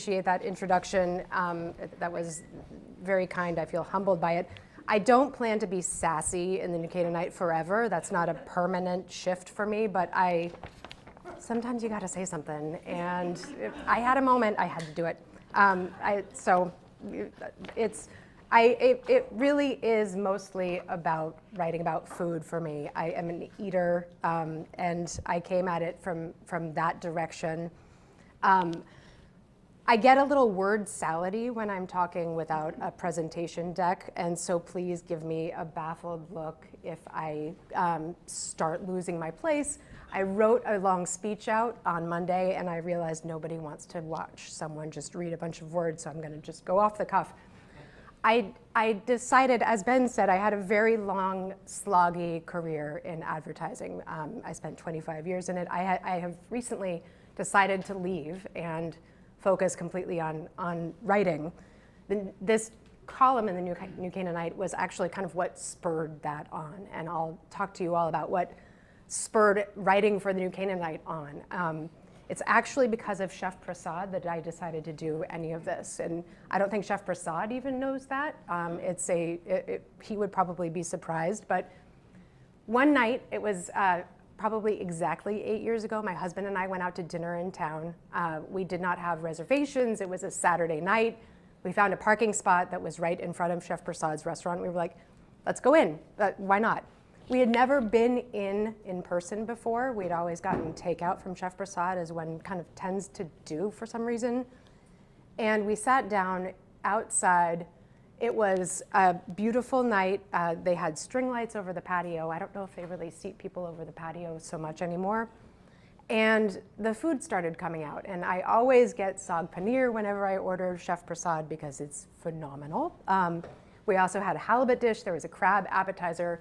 Appreciate that introduction. That was very kind. I feel humbled by it. I don't plan to be sassy in the NewCanaanite forever. That's not a permanent shift for me, but sometimes you got to say something. And if I had a moment, I had to do it. It really is mostly about writing about food for me. I am an eater, and I came at it from that direction. I get a little word salady when I'm talking without a presentation deck, and so please give me a baffled look if I start losing my place. I wrote a long speech out on Monday, and I realized nobody wants to watch someone just read a bunch of words, so I'm going to just go off the cuff. I decided, as Ben said, I had a very long, sloggy career in advertising. I spent 25 years in it. I have recently decided to leave and focus completely on writing. This column in the NewCanaanite was actually kind of what spurred that on, and I'll talk to you all about what spurred writing for the NewCanaanite on. It's actually because of Chef Prasad that I decided to do any of this, and I don't think Chef Prasad even knows that. He would probably be surprised, but one night, it was probably exactly 8 years ago, my husband and I went out to dinner in town. We did not have reservations. It was a Saturday night. We found a parking spot that was right in front of Chef Prasad's restaurant. We were like, let's go in. Why not? We had never been in person before. We'd always gotten takeout from Chef Prasad, as one kind of tends to do for some reason. And we sat down outside. It was a beautiful night. They had string lights over the patio. I don't know if they really seat people over the patio so much anymore. And the food started coming out. And I always get saag paneer whenever I order Chef Prasad because it's phenomenal. We also had a halibut dish. There was a crab appetizer.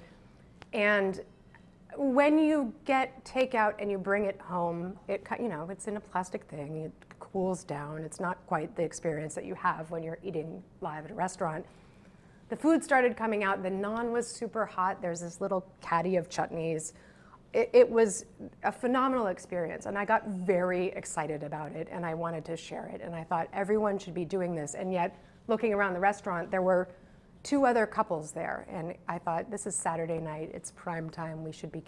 And when you get takeout and you bring it home, it's in a plastic thing. It cools down. It's not quite the experience that you have when you're eating live at a restaurant. The food started coming out. The naan was super hot. There's this little caddy of chutneys. It was a phenomenal experience, and I got very excited about it, and I wanted to share it. And I thought everyone should be doing this. And yet, looking around the restaurant, there were 2 other couples there, and I thought, this is Saturday night, it's prime time, we should be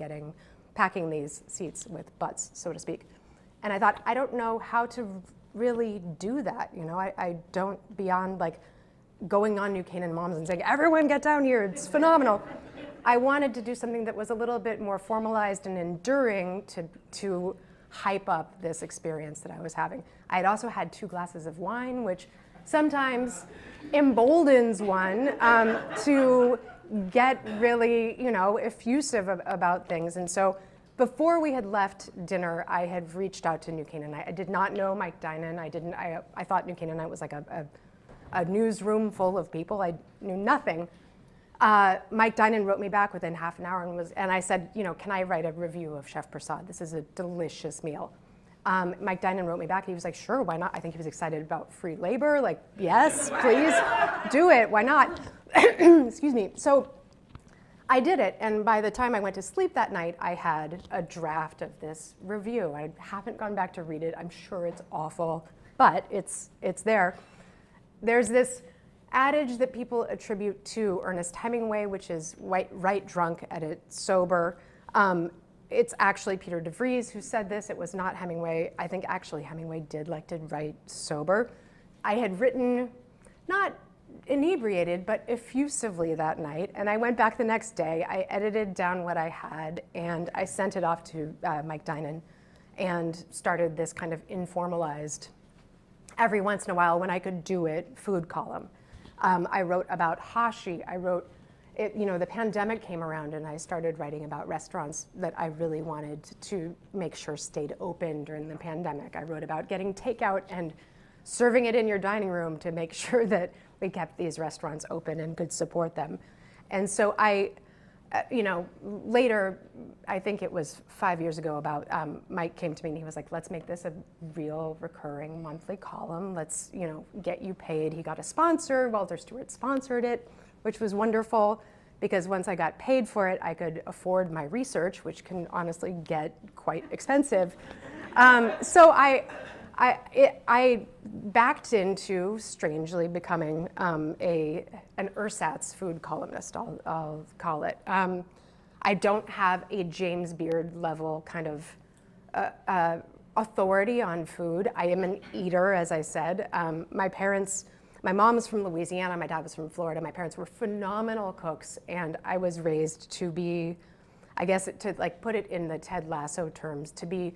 packing these seats with butts, so to speak. And I thought, I don't know how to really do that, I don't, beyond like going on New Canaan Moms and saying, everyone get down here, it's phenomenal. I wanted to do something that was a little bit more formalized and enduring to hype up this experience that I was having. I had also had 2 glasses of wine, which sometimes emboldens one to get really, effusive about things. And so before we had left dinner, I had reached out to NewCanaanite. I did not know Mike Dinan. I thought NewCanaanite was like a newsroom full of people. I knew nothing. Mike Dinan wrote me back within half an hour and I said, can I write a review of Chef Prasad? This is a delicious meal. Mike Dinan wrote me back. He was like, sure, why not? I think he was excited about free labor. Like, yes, please do it. Why not? Excuse me. So I did it. And by the time I went to sleep that night, I had a draft of this review. I haven't gone back to read it. I'm sure it's awful, but it's there. There's this adage that people attribute to Ernest Hemingway, which is write drunk, edit sober. It's actually Peter DeVries who said this. It was not Hemingway. I think actually Hemingway did like to write sober. I had written, not inebriated, but effusively that night. And I went back the next day. I edited down what I had, and I sent it off to Mike Dinan and started this kind of informalized, every once in a while when I could do it, food column. I wrote about Hashi. The pandemic came around and I started writing about restaurants that I really wanted to make sure stayed open during the pandemic. I wrote about getting takeout and serving it in your dining room to make sure that we kept these restaurants open and could support them. And so later, I think it was 5 years ago Mike came to me and he was like, let's make this a real recurring monthly column. Let's, get you paid. He got a sponsor. Walter Stewart sponsored it, which was wonderful because once I got paid for it, I could afford my research, which can honestly get quite expensive. So I backed into, strangely, becoming an ersatz food columnist, I'll call it. I don't have a James Beard level kind of authority on food. I am an eater, as I said. My mom was from Louisiana, my dad was from Florida. My parents were phenomenal cooks, and I was raised to be, I guess, to like put it in the Ted Lasso terms, to be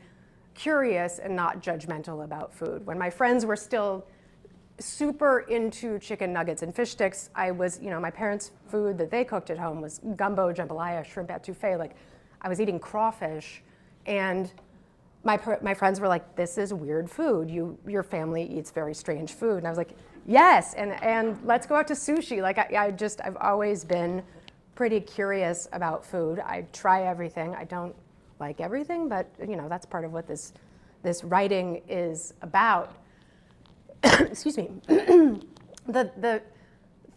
curious and not judgmental about food. When my friends were still super into chicken nuggets and fish sticks, I was, my parents' food that they cooked at home was gumbo, jambalaya, shrimp etouffee. Like, I was eating crawfish, and my friends were like, "This is weird food. Your family eats very strange food." And I was like, "Yes, and let's go out to sushi." Like, I've always been pretty curious about food. I try everything. I don't like everything, but that's part of what this writing is about. Excuse me. The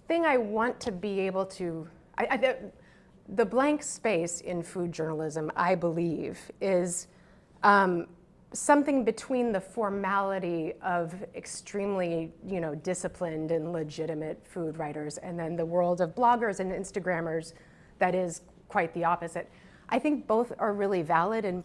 thing I want to be able to, the blank space in food journalism, I believe, is something between the formality of extremely, disciplined and legitimate food writers, and then the world of bloggers and Instagrammers that is quite the opposite. I think both are really valid, and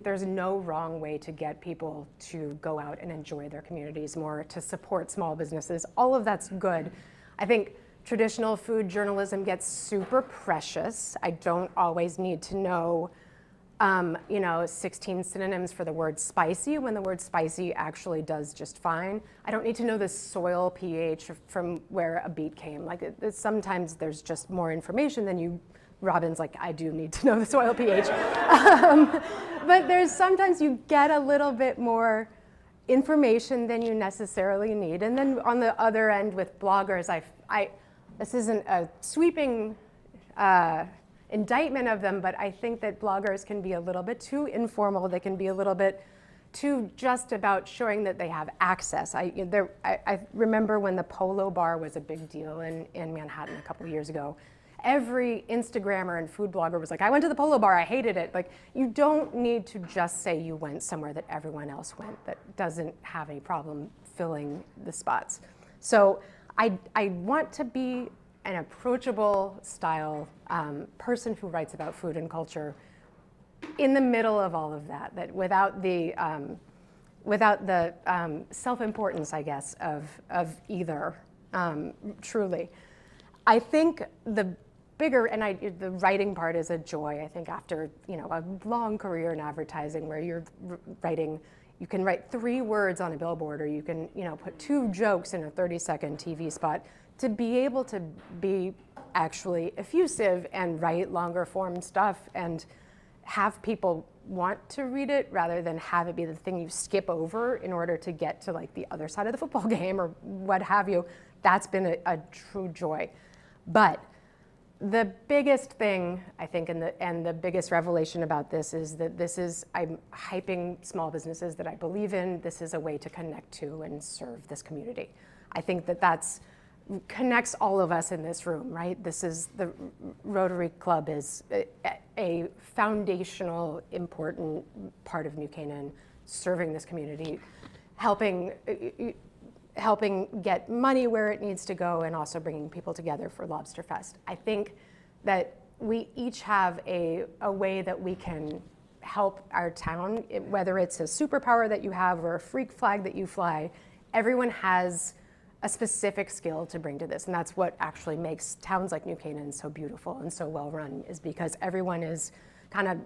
there's no wrong way to get people to go out and enjoy their communities more, to support small businesses. All of that's good. I think traditional food journalism gets super precious. I don't always need to know 16 synonyms for the word spicy when the word spicy actually does just fine. I don't need to know the soil pH from where a beet came. Like, sometimes there's just more information than you. Robin's like, I do need to know the soil pH. But there's sometimes you get a little bit more information than you necessarily need. And then on the other end with bloggers, this isn't a sweeping indictment of them, but I think that bloggers can be a little bit too informal. They can be a little bit too just about showing that they have access. I remember when the Polo Bar was a big deal in Manhattan a couple of years ago. Every Instagrammer and food blogger was like, I went to the Polo Bar, I hated it. Like, you don't need to just say you went somewhere that everyone else went that doesn't have any problem filling the spots. So I want to be an approachable style person who writes about food and culture in the middle of all of that without the self-importance, I guess, of either, truly. I think the bigger, the writing part is a joy. I think after a long career in advertising where you're writing, you can write 3 words on a billboard, or you can put 2 jokes in a 30-second TV spot. To be able to be actually effusive and write longer form stuff and have people want to read it rather than have it be the thing you skip over in order to get to like the other side of the football game or what have you, that's been a true joy. But the biggest thing, I think, and the biggest revelation about this is that I'm hyping small businesses that I believe in. This is a way to connect to and serve this community. I think that's connects all of us in this room, right? This is the Rotary Club is a foundational, important part of New Canaan, serving this community, helping get money where it needs to go, and also bringing people together for Lobster Fest. I think that we each have a way that we can help our town, whether it's a superpower that you have or a freak flag that you fly. Everyone has a specific skill to bring to this, and that's what actually makes towns like New Canaan so beautiful and so well run, is because everyone is kind of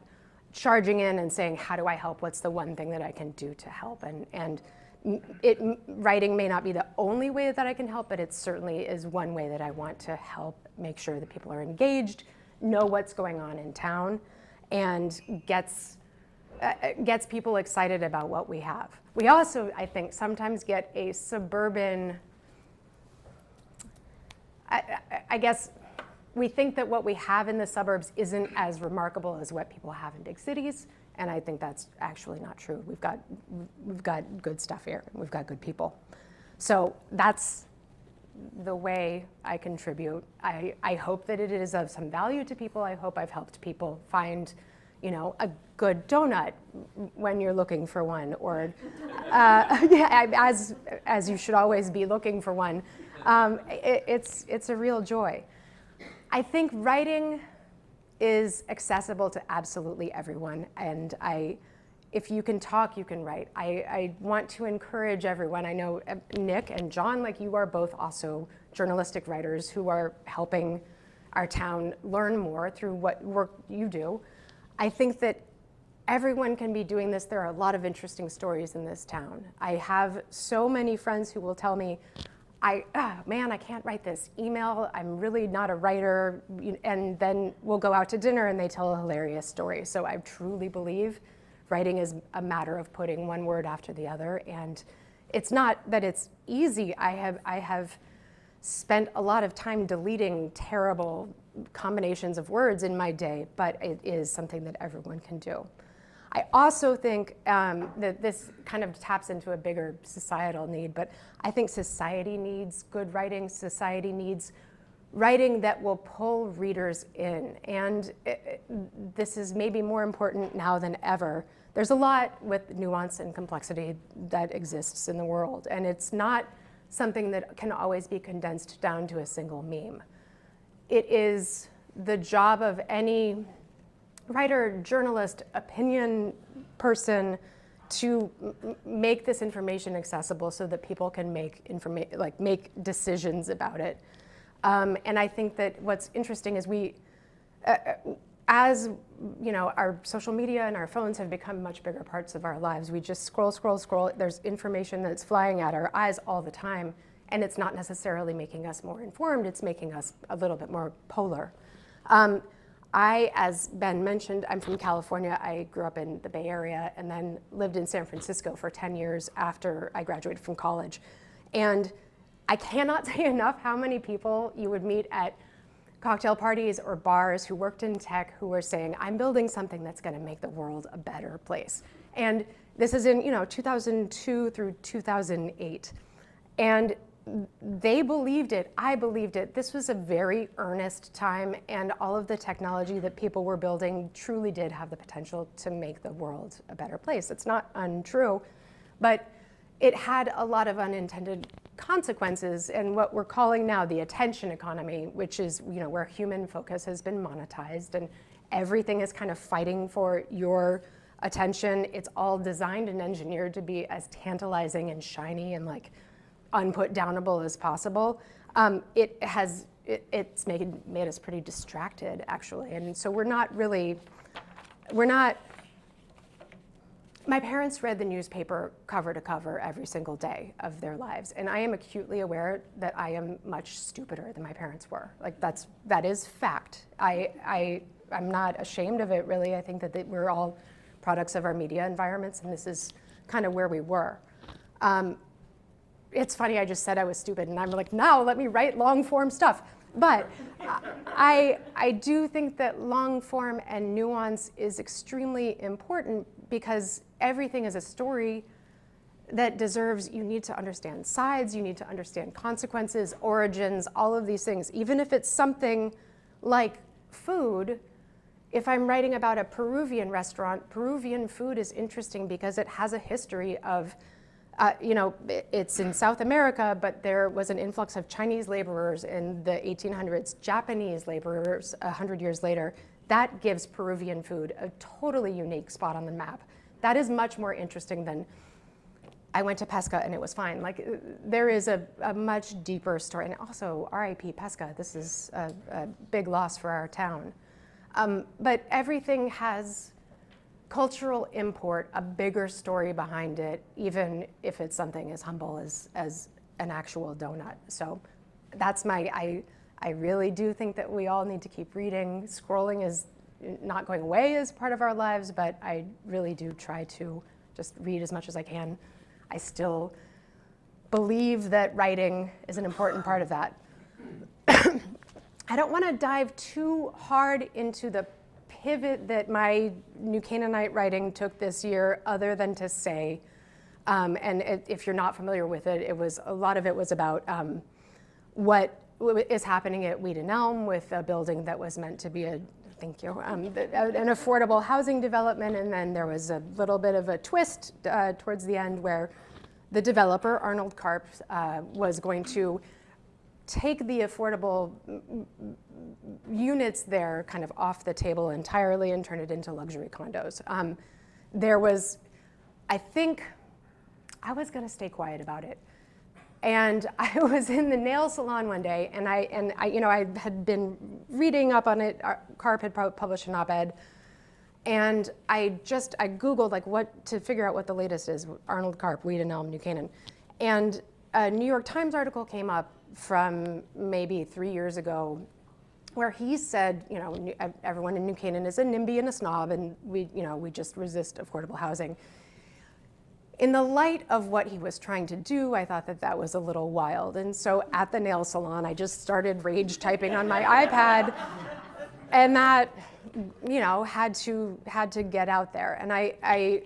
charging in and saying, how do I help? What's the one thing that I can do to help? And writing may not be the only way that I can help, but it certainly is one way that I want to help make sure that people are engaged, know what's going on in town, and gets people excited about what we have. We also, I think, sometimes get a suburban, I guess we think that what we have in the suburbs isn't as remarkable as what people have in big cities, and I think that's actually not true. We've got good stuff here. We've got good people. So that's the way I contribute. I hope that it is of some value to people. I hope I've helped people find, a good donut when you're looking for one, or yeah, as you should always be looking for one. It's a real joy. I think writing is accessible to absolutely everyone, and if you can talk, you can write. I want to encourage everyone. I know Nick and John, like you are both also journalistic writers who are helping our town learn more through what work you do. I think that everyone can be doing this. There are a lot of interesting stories in this town. I have so many friends who will tell me, man, I can't write this email. I'm really not a writer. And then we'll go out to dinner and they tell a hilarious story. So I truly believe writing is a matter of putting one word after the other. And it's not that it's easy. I have spent a lot of time deleting terrible combinations of words in my day, but it is something that everyone can do. I also think that this kind of taps into a bigger societal need, but I think society needs good writing. Society needs writing that will pull readers in. And this is maybe more important now than ever. There's a lot with nuance and complexity that exists in the world, and it's not something that can always be condensed down to a single meme. It is the job of any writer, journalist, opinion person to make this information accessible so that people can make decisions about it. And I think that what's interesting is as our social media and our phones have become much bigger parts of our lives, we just scroll. There's information that's flying at our eyes all the time, and it's not necessarily making us more informed. It's making us a little bit more polar. As Ben mentioned, I'm from California. I grew up in the Bay Area and then lived in San Francisco for 10 years after I graduated from college. And I cannot say enough how many people you would meet at cocktail parties or bars who worked in tech who were saying, I'm building something that's going to make the world a better place. And this is in 2002 through 2008. And they believed it, I believed it. This was a very earnest time, and all of the technology that people were building truly did have the potential to make the world a better place. It's not untrue, but it had a lot of unintended consequences, and what we're calling now the attention economy, which is where human focus has been monetized, and everything is kind of fighting for your attention. It's all designed and engineered to be as tantalizing and shiny and unput-downable as possible. It's made us pretty distracted, actually. And so my parents read the newspaper cover to cover every single day of their lives. And I am acutely aware that I am much stupider than my parents were. That is fact. I'm not ashamed of it, really. I think that we're all products of our media environments, and this is kind of where we were. It's funny, I just said I was stupid, and I'm like, now let me write long-form stuff. But I do think that long-form and nuance is extremely important because everything is a story that deserves, you need to understand sides, you need to understand consequences, origins, all of these things. Even if it's something like food, if I'm writing about a Peruvian restaurant, Peruvian food is interesting because it has a history of it's in South America, but there was an influx of Chinese laborers in the 1800s, Japanese laborers 100 years later. That gives Peruvian food a totally unique spot on the map. That is much more interesting than I went to Pesca and it was fine. There is a much deeper story. And also, RIP Pesca, this is a big loss for our town. But everything has cultural import, a bigger story behind it, even if it's something as humble as an actual donut. So that's I really do think that we all need to keep reading. Scrolling is not going away as part of our lives, but I really do try to just read as much as I can. I still believe that writing is an important part of that. I don't want to dive too hard into the pivot that my NewCanaanite writing took this year, other than to say, if you're not familiar with it, a lot of it was about what is happening at Weed and Elm with a building that was meant to be a thank you, an affordable housing development, and then there was a little bit of a twist towards the end where the developer, Arnold Karp, was going to take the affordable units there kind of off the table entirely and turn it into luxury condos. There was, I think, I was gonna stay quiet about it. And I was in the nail salon one day, and I had been reading up on it. Karp had published an op-ed, and I Googled like what to figure out what the latest is. Arnold Karp, Weed and Elm, New Canaan, and a New York Times article came up from maybe 3 years ago, where he said, everyone in New Canaan is a NIMBY and a snob, and we just resist affordable housing. In the light of what he was trying to do, I thought that was a little wild. And so at the nail salon, I just started rage typing on my iPad, and that, had to get out there. And I'm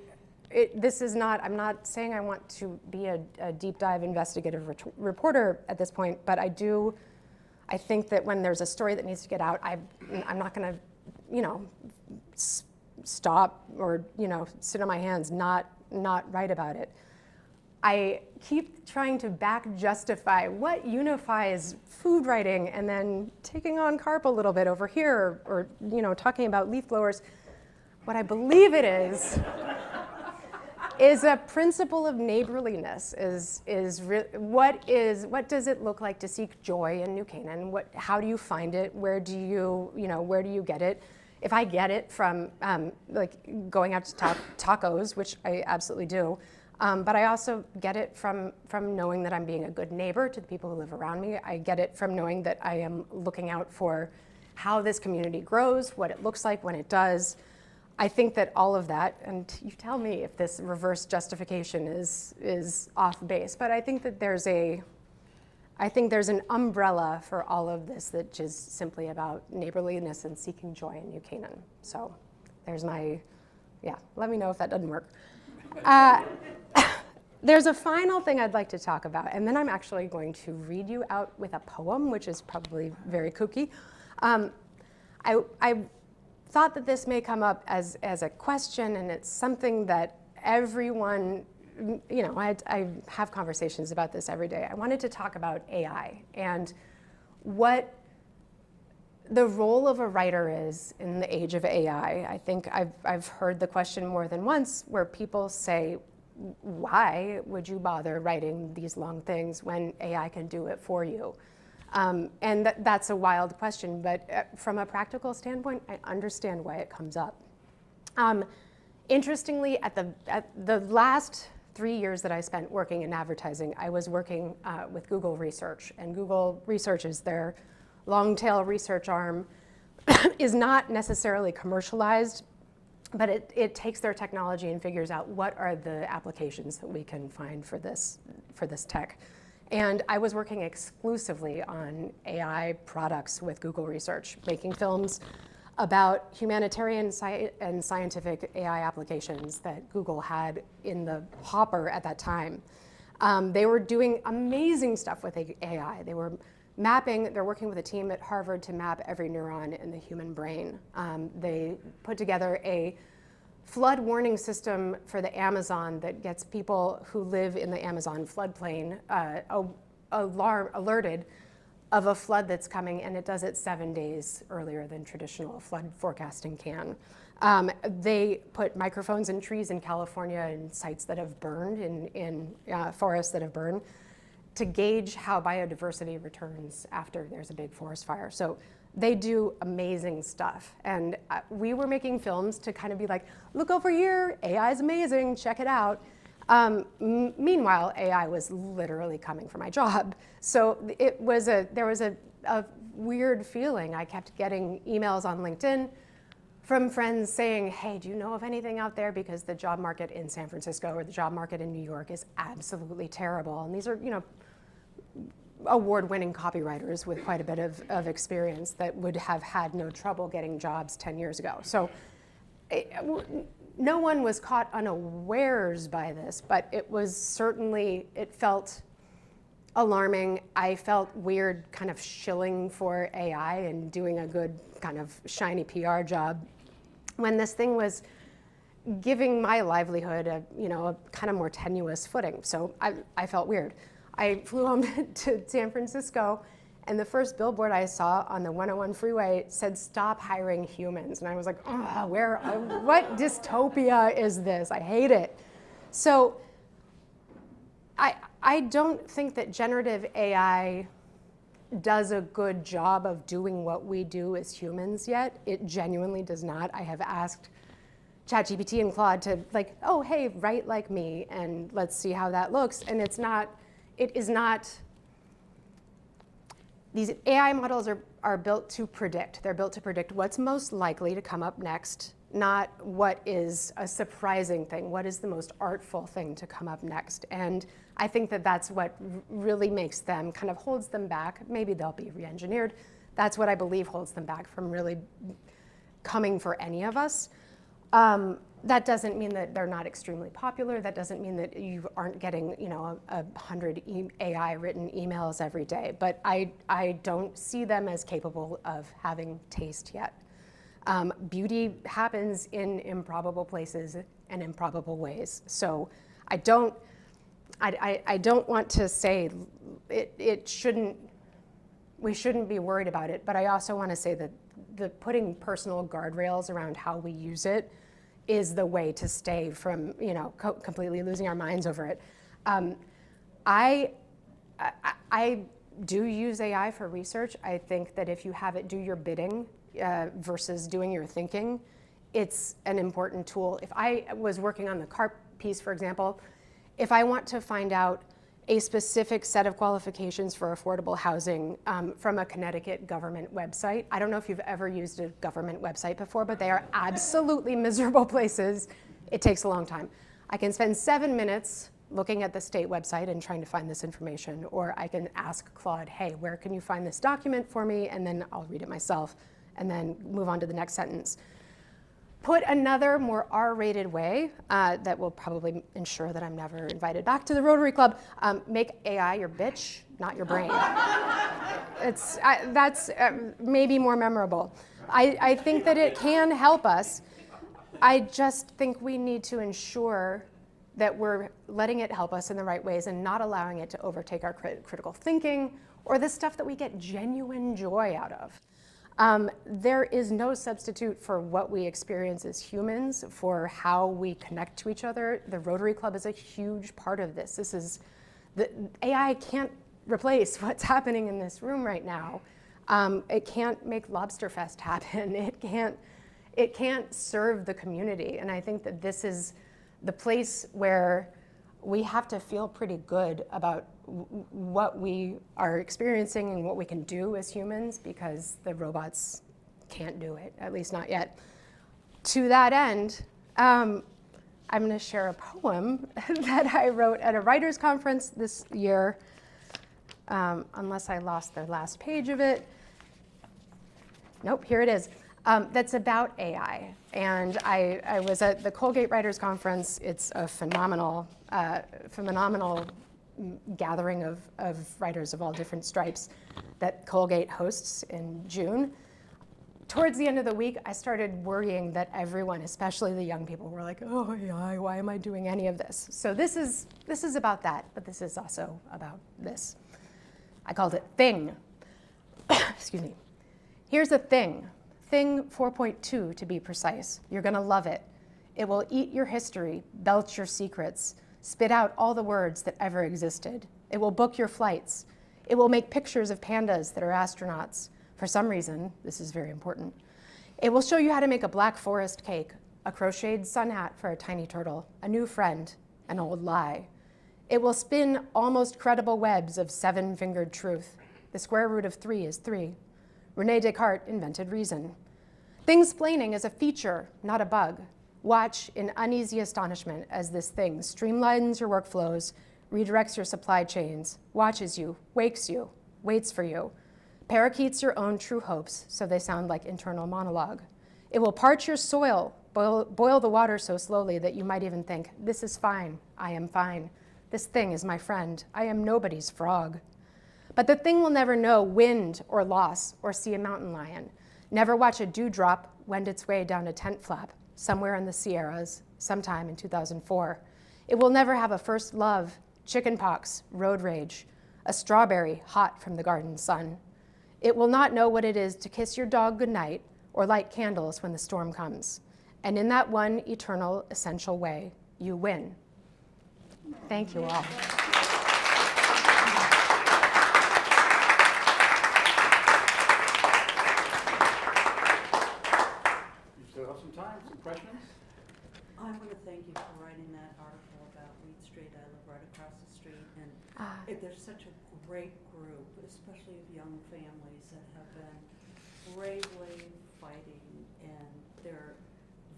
not saying I want to be a deep dive investigative reporter at this point, but I think that when there's a story that needs to get out, I'm not gonna, stop or, sit on my hands, not write about it. I keep trying to back justify what unifies food writing and then taking on Karp a little bit over here, or talking about leaf blowers. What I believe it is a principle of neighborliness. What does it look like to seek joy in New Canaan? How do you find it? Where do you get it? If I get it from going out to tacos, which I absolutely do, but I also get it from knowing that I'm being a good neighbor to the people who live around me. I get it from knowing that I am looking out for how this community grows, what it looks like when it does. I think that all of that, and you tell me if this reverse justification is off base, but I think that there's an umbrella for all of this that is simply about neighborliness and seeking joy in New Canaan. So there's let me know if that doesn't work. There's a final thing I'd like to talk about, and then I'm actually going to read you out with a poem, which is probably very kooky. I thought that this may come up as a question, and it's something that everyone, I have conversations about this every day. I wanted to talk about AI and what the role of a writer is in the age of AI. I think I've heard the question more than once where people say, why would you bother writing these long things when AI can do it for you? And that's a wild question, but from a practical standpoint, I understand why it comes up. Interestingly, at the last 3 years that I spent working in advertising, I was working with Google Research, and Google Research is their long-tail research arm, is not necessarily commercialized, but it takes their technology and figures out what are the applications that we can find for this tech. And I was working exclusively on AI products with Google Research, making films about humanitarian and scientific AI applications that Google had in the hopper at that time. They were doing amazing stuff with AI. They're working with a team at Harvard to map every neuron in the human brain. They put together a flood warning system for the Amazon that gets people who live in the Amazon floodplain alerted of a flood that's coming, and it does it 7 days earlier than traditional flood forecasting can. They put microphones in trees in California in sites that have burned, in forests that have burned, to gauge how biodiversity returns after there's a big forest fire. So they do amazing stuff. And we were making films to kind of be like, look over here, AI is amazing, check it out. Meanwhile, AI was literally coming for my job. So there was a weird feeling. I kept getting emails on LinkedIn from friends saying, hey, do you know of anything out there? Because the job market in San Francisco or the job market in New York is absolutely terrible. And these are, award-winning copywriters with quite a bit of experience that would have had no trouble getting jobs 10 years ago. So no one was caught unawares by this, but it felt alarming. I felt weird kind of shilling for AI and doing a good kind of shiny PR job when this thing was giving my livelihood a kind of more tenuous footing. So I felt weird. I flew home to San Francisco, and the first billboard I saw on the 101 freeway said, "Stop hiring humans." And I was like, oh, what dystopia is this? I hate it. So I don't think that generative AI does a good job of doing what we do as humans yet. It genuinely does not. I have asked ChatGPT and Claude to oh, hey, write like me, and let's see how that looks. And it is not, these AI models are built to predict. They're built to predict what's most likely to come up next, not what is a surprising thing, what is the most artful thing to come up next. And I think that that's what really makes them, kind of holds them back. Maybe they'll be re-engineered. That's what I believe holds them back from really coming for any of us. That doesn't mean that they're not extremely popular. That doesn't mean that you aren't getting 100 AI written emails every day. But I don't see them as capable of having taste yet. Beauty happens in improbable places and improbable ways. So I don't want to say we shouldn't be worried about it, but I also want to say that putting personal guardrails around how we use it is the way to stay from completely losing our minds over it. I do use AI for research. I think that if you have it do your bidding versus doing your thinking, it's an important tool. If I was working on the CARP piece, for example, if I want to find out a specific set of qualifications for affordable housing from a Connecticut government website. I don't know if you've ever used a government website before, but they are absolutely miserable places. It takes a long time. I can spend 7 minutes looking at the state website and trying to find this information, or I can ask Claude, hey, where can you find this document for me? And then I'll read it myself and then move on to the next sentence. Put another more R-rated way that will probably ensure that I'm never invited back to the Rotary Club. Make AI your bitch, not your brain. That's maybe more memorable. I think that it can help us. I just think we need to ensure that we're letting it help us in the right ways and not allowing it to overtake our critical thinking or the stuff that we get genuine joy out of. There is no substitute for what we experience as humans, for how we connect to each other. The Rotary Club is a huge part of this. The AI can't replace what's happening in this room right now. It can't make Lobster Fest happen. It can't serve the community. And I think that this is the place where we have to feel pretty good about what we are experiencing and what we can do as humans, because the robots can't do it, at least not yet. To that end, I'm going to share a poem that I wrote at a writers' conference this year, unless I lost the last page of it. Nope, here it is. That's about AI. And I was at the Colgate Writers Conference. It's a phenomenal gathering of writers of all different stripes that Colgate hosts in June. Towards the end of the week, I started worrying that everyone, especially the young people, were like, oh, AI, why am I doing any of this? So this is about that, but this is also about this. I called it Thing. Excuse me. Here's a thing. Thing 4.2 to be precise. You're gonna love it. It will eat your history, belch your secrets, spit out all the words that ever existed. It will book your flights. It will make pictures of pandas that are astronauts. For some reason, this is very important. It will show you how to make a black forest cake, a crocheted sun hat for a tiny turtle, a new friend, an old lie. It will spin almost credible webs of 7-fingered truth. The square root of 3 is 3. René Descartes invented reason. Thing-splaining is a feature, not a bug. Watch in uneasy astonishment as this thing streamlines your workflows, redirects your supply chains, watches you, wakes you, waits for you, parakeets your own true hopes so they sound like internal monologue. It will parch your soil, boil the water so slowly that you might even think, this is fine, I am fine. This thing is my friend. I am nobody's frog. But the thing will never know wind or loss or see a mountain lion, never watch a dewdrop wend its way down a tent flap somewhere in the Sierras sometime in 2004. It will never have a first love, chickenpox, road rage, a strawberry hot from the garden sun. It will not know what it is to kiss your dog goodnight or light candles when the storm comes. And in that one eternal, essential way, you win. Thank you all. You still have some time, some questions? I want to thank you for writing that article about Weed Street. I live right across the street, and there's such a great group, especially of young families that have been bravely fighting, and they're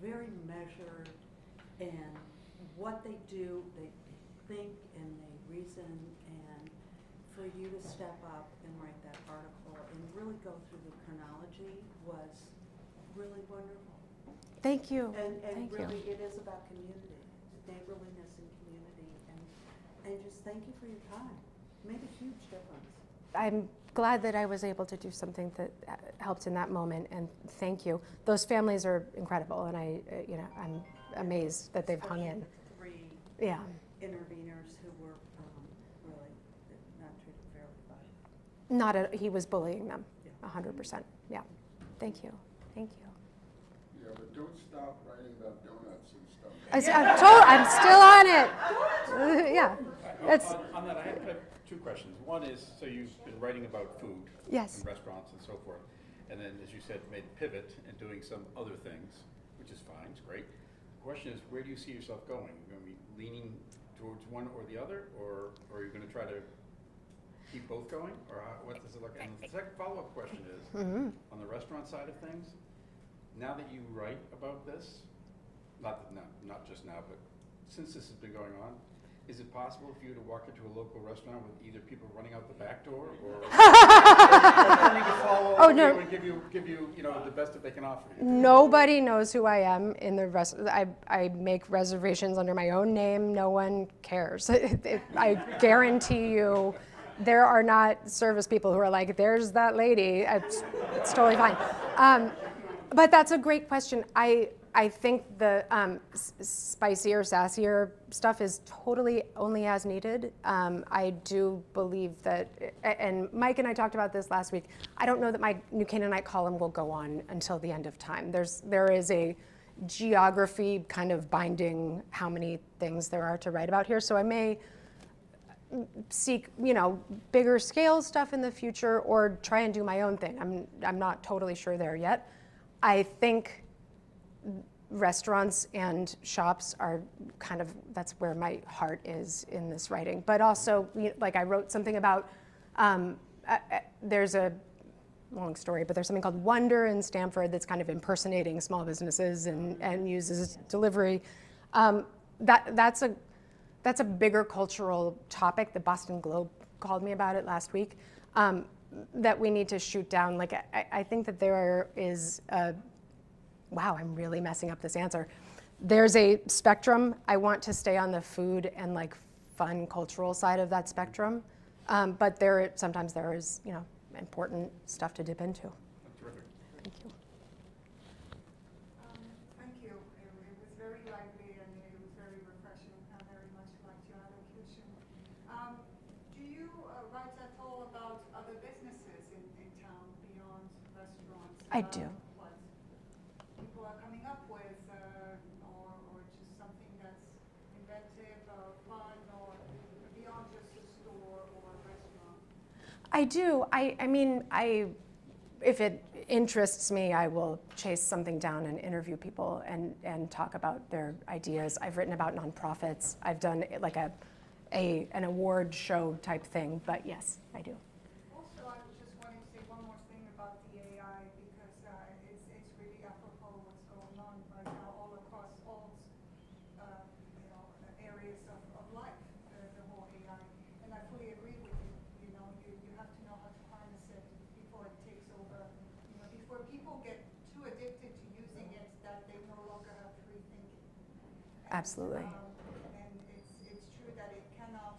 very measured, and what they do, they think and they reason, and for you to step up and write that article and really go through the chronology was really wonderful. Thank you. And Thank really, you. it is about community, neighborliness and community, and just thank you for your time. It made a huge difference. I'm glad that I was able to do something that helped in that moment, and thank you. Those families are incredible, and I'm amazed that they've hung in. Three Yeah. interveners who were really not treated fairly by. He was bullying them, Yeah. 100%. Yeah. Thank you. Thank you. Yeah, but don't stop writing about donuts and stuff. I'm still on it. Yeah. On that, I have two questions. One is, so you've been writing about food Yes. and restaurants and so forth, and then, as you said, made a pivot and doing some other things, which is fine, it's great. The question is, where do you see yourself going? Are you going to be leaning towards one or the other, or are you going to try to keep both going, or what does it look like? And the second follow-up question is, on the restaurant side of things, now that you write about this, not just now, but since this has been going on, is it possible for you to walk into a local restaurant with either people running out the back door or coming to follow no. you and give you the best that they can offer you? Nobody knows who I am in the I make reservations under my own name. No one cares. I guarantee you, there are not service people who are like, there's that lady. It's totally fine. But that's a great question. I think the spicier, sassier stuff is totally only as needed. I do believe that, and Mike and I talked about this last week, I don't know that my NewCanaanite column will go on until the end of time. There is a geography kind of binding how many things there are to write about here, so I may seek, bigger scale stuff in the future or try and do my own thing. I'm not totally sure there yet. I think restaurants and shops are kind of, that's where my heart is in this writing. But also, like I wrote something about, there's a long story, but there's something called Wonder in Stamford that's kind of impersonating small businesses and uses delivery. That's a bigger cultural topic. The Boston Globe called me about it last week, that we need to shoot down. Like, I think that there is wow, I'm really messing up this answer. There's a spectrum. I want to stay on the food and like fun cultural side of that spectrum. But sometimes there is, important stuff to dip into. Terrific. Thank you. Thank you. It was very lively and it was very refreshing. I very much liked your allocution. Do you write at all about other businesses in town beyond restaurants? I do. What people are coming up with, or just something that's inventive or fun, or beyond just a store or a restaurant? I do. I mean, if it interests me, I will chase something down and interview people and talk about their ideas. I've written about nonprofits. I've done like an award show type thing, but yes, I do. Also, I just wanted to say one more thing about the AI, because it's really apropos what's going on right now all across all areas of life, the whole AI. And I fully agree with you. You have to know how to harness it before it takes over. Before people get too addicted to using it that they no longer have free thinking. Absolutely. And it's true that it cannot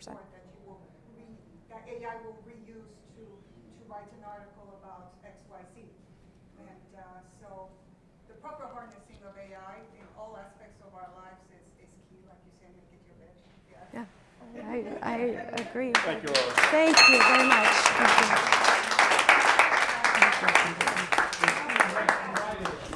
100%. that you will that AI will reuse to write an article about X, Y, Z. And so the proper harnessing of AI in all aspects of our lives is key, like you say, make it your bitch. Yeah, I agree. Thank you, Laura. Thank you very much.